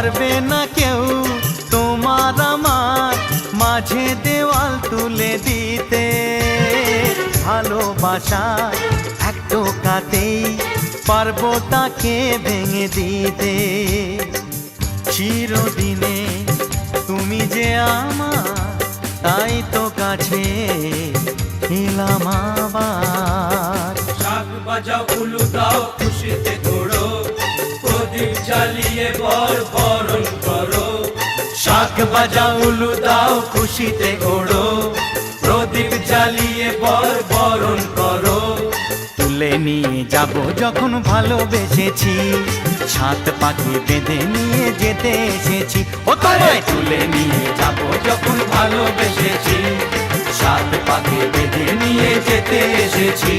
পারবে না কেউ তোমার আমার মাঝে দেওয়াল তুলে দিতে। ভালোবাসার এক টোকাতেই পারবো তাকে ভেঙে দিতে। চিরদিনে তুমি যে আমার, তাই তো কাছে এলাম আবার। শাক বাজাও উলু দাও খুশিতে ঘোড়ো, প্রদীপ জ্বালিয়ে বরণ করো। শাক বাজাও উলু দাও খুশিতে ওড়ো, প্রদীপ জ্বালিয়ে বরণ করো। তুলে নিয়ে যাব যখন ভালোবেসেছি, ছাত পাখি বেঁধে নিয়ে যেতে এসেছি। ও তোমায় তুলে নিয়ে যাব যখন ভালোবেসেছি, সাত পাখি বেঁধে নিয়ে যেতে এসেছি।